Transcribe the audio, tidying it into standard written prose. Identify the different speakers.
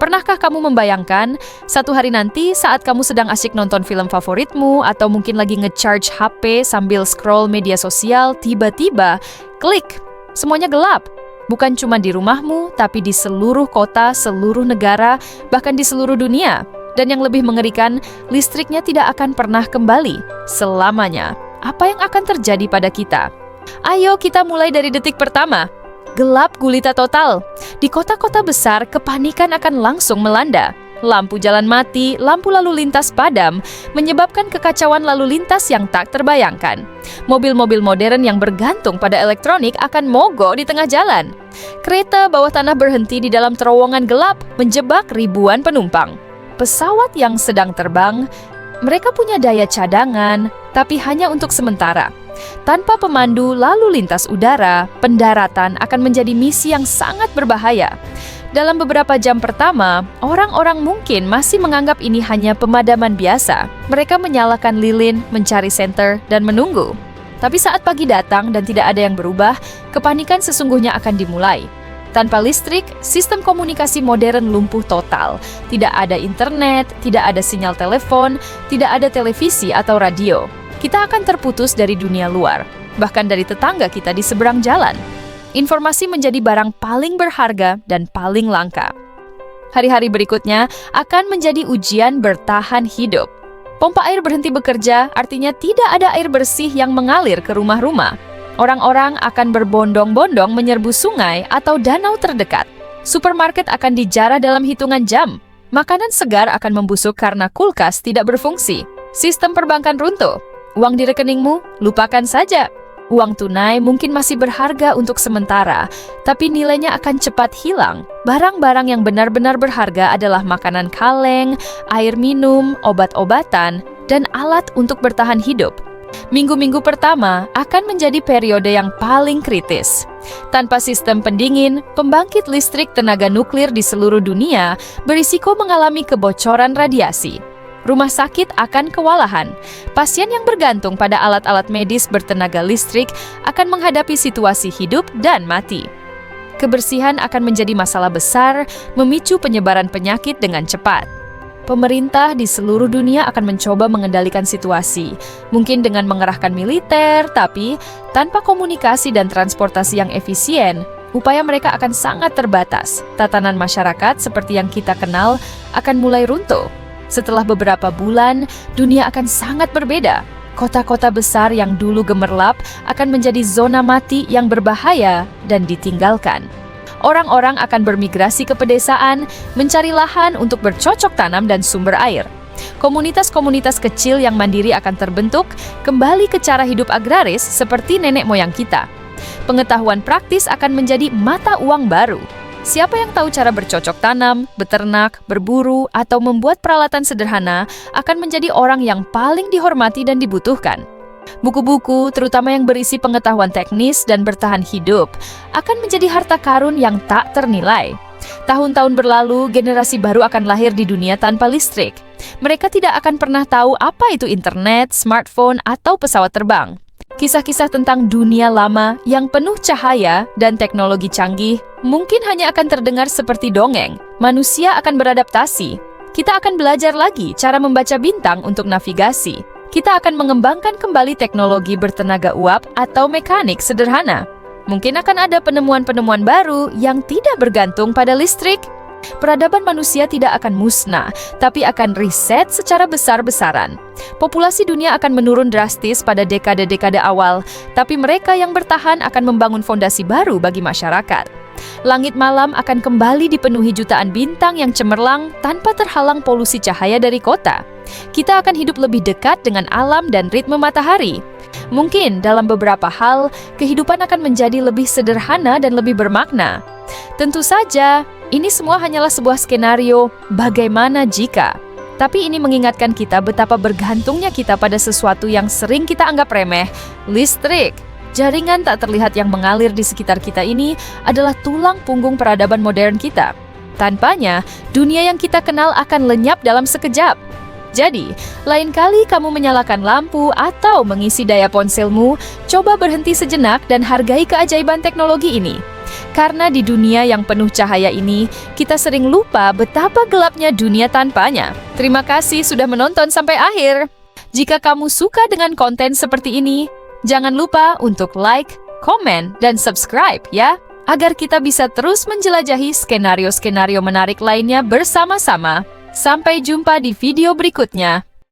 Speaker 1: Pernahkah kamu membayangkan satu hari nanti saat kamu sedang asyik nonton film favoritmu atau mungkin lagi nge-charge HP sambil scroll media sosial, tiba-tiba klik, semuanya gelap. Bukan cuma di rumahmu, tapi di seluruh kota, seluruh negara, bahkan di seluruh dunia. Dan yang lebih mengerikan, listriknya tidak akan pernah kembali selamanya. Apa yang akan terjadi pada kita? Ayo kita mulai dari detik pertama. Gelap gulita total. Di kota-kota besar, kepanikan akan langsung melanda. Lampu jalan mati, lampu lalu lintas padam, menyebabkan kekacauan lalu lintas yang tak terbayangkan. Mobil-mobil modern yang bergantung pada elektronik akan mogok di tengah jalan. Kereta bawah tanah berhenti di dalam terowongan gelap, menjebak ribuan penumpang. Pesawat yang sedang terbang, mereka punya daya cadangan, tapi hanya untuk sementara. Tanpa pemandu lalu lintas udara, pendaratan akan menjadi misi yang sangat berbahaya. Dalam beberapa jam pertama, orang-orang mungkin masih menganggap ini hanya pemadaman biasa. Mereka menyalakan lilin, mencari senter, dan menunggu. Tapi saat pagi datang dan tidak ada yang berubah, kepanikan sesungguhnya akan dimulai. Tanpa listrik, sistem komunikasi modern lumpuh total. Tidak ada internet, tidak ada sinyal telepon, tidak ada televisi atau radio. Kita akan terputus dari dunia luar, bahkan dari tetangga kita di seberang jalan. Informasi menjadi barang paling berharga dan paling langka. Hari-hari berikutnya akan menjadi ujian bertahan hidup. Pompa air berhenti bekerja, artinya tidak ada air bersih yang mengalir ke rumah-rumah. Orang-orang akan berbondong-bondong menyerbu sungai atau danau terdekat. Supermarket akan dijarah dalam hitungan jam. Makanan segar akan membusuk karena kulkas tidak berfungsi. Sistem perbankan runtuh. Uang di rekeningmu, lupakan saja. Uang tunai mungkin masih berharga untuk sementara, tapi nilainya akan cepat hilang. Barang-barang yang benar-benar berharga adalah makanan kaleng, air minum, obat-obatan, dan alat untuk bertahan hidup. Minggu-minggu pertama akan menjadi periode yang paling kritis. Tanpa sistem pendingin, pembangkit listrik tenaga nuklir di seluruh dunia berisiko mengalami kebocoran radiasi. Rumah sakit akan kewalahan. Pasien yang bergantung pada alat-alat medis bertenaga listrik akan menghadapi situasi hidup dan mati. Kebersihan akan menjadi masalah besar, memicu penyebaran penyakit dengan cepat. Pemerintah di seluruh dunia akan mencoba mengendalikan situasi, mungkin dengan mengerahkan militer, tapi tanpa komunikasi dan transportasi yang efisien, upaya mereka akan sangat terbatas. Tatanan masyarakat seperti yang kita kenal akan mulai runtuh. Setelah beberapa bulan, dunia akan sangat berbeda. Kota-kota besar yang dulu gemerlap akan menjadi zona mati yang berbahaya dan ditinggalkan. Orang-orang akan bermigrasi ke pedesaan, mencari lahan untuk bercocok tanam dan sumber air. Komunitas-komunitas kecil yang mandiri akan terbentuk, kembali ke cara hidup agraris seperti nenek moyang kita. Pengetahuan praktis akan menjadi mata uang baru. Siapa yang tahu cara bercocok tanam, beternak, berburu, atau membuat peralatan sederhana akan menjadi orang yang paling dihormati dan dibutuhkan. Buku-buku, terutama yang berisi pengetahuan teknis dan bertahan hidup, akan menjadi harta karun yang tak ternilai. Tahun-tahun berlalu, generasi baru akan lahir di dunia tanpa listrik. Mereka tidak akan pernah tahu apa itu internet, smartphone, atau pesawat terbang. Kisah-kisah tentang dunia lama yang penuh cahaya dan teknologi canggih mungkin hanya akan terdengar seperti dongeng. Manusia akan beradaptasi. Kita akan belajar lagi cara membaca bintang untuk navigasi. Kita akan mengembangkan kembali teknologi bertenaga uap atau mekanik sederhana. Mungkin akan ada penemuan-penemuan baru yang tidak bergantung pada listrik. Peradaban manusia tidak akan musnah, tapi akan riset secara besar-besaran. Populasi dunia akan menurun drastis pada dekade-dekade awal, tapi mereka yang bertahan akan membangun fondasi baru bagi masyarakat. Langit malam akan kembali dipenuhi jutaan bintang yang cemerlang tanpa terhalang polusi cahaya dari kota. Kita akan hidup lebih dekat dengan alam dan ritme matahari. Mungkin dalam beberapa hal, kehidupan akan menjadi lebih sederhana dan lebih bermakna. Tentu saja, ini semua hanyalah sebuah skenario bagaimana jika. Tapi ini mengingatkan kita betapa bergantungnya kita pada sesuatu yang sering kita anggap remeh, listrik. Jaringan tak terlihat yang mengalir di sekitar kita ini adalah tulang punggung peradaban modern kita. Tanpanya, dunia yang kita kenal akan lenyap dalam sekejap. Jadi, lain kali kamu menyalakan lampu atau mengisi daya ponselmu, coba berhenti sejenak dan hargai keajaiban teknologi ini. Karena di dunia yang penuh cahaya ini, kita sering lupa betapa gelapnya dunia tanpanya. Terima kasih sudah menonton sampai akhir. Jika kamu suka dengan konten seperti ini, jangan lupa untuk like, komen, dan subscribe ya, agar kita bisa terus menjelajahi skenario-skenario menarik lainnya bersama-sama. Sampai jumpa di video berikutnya.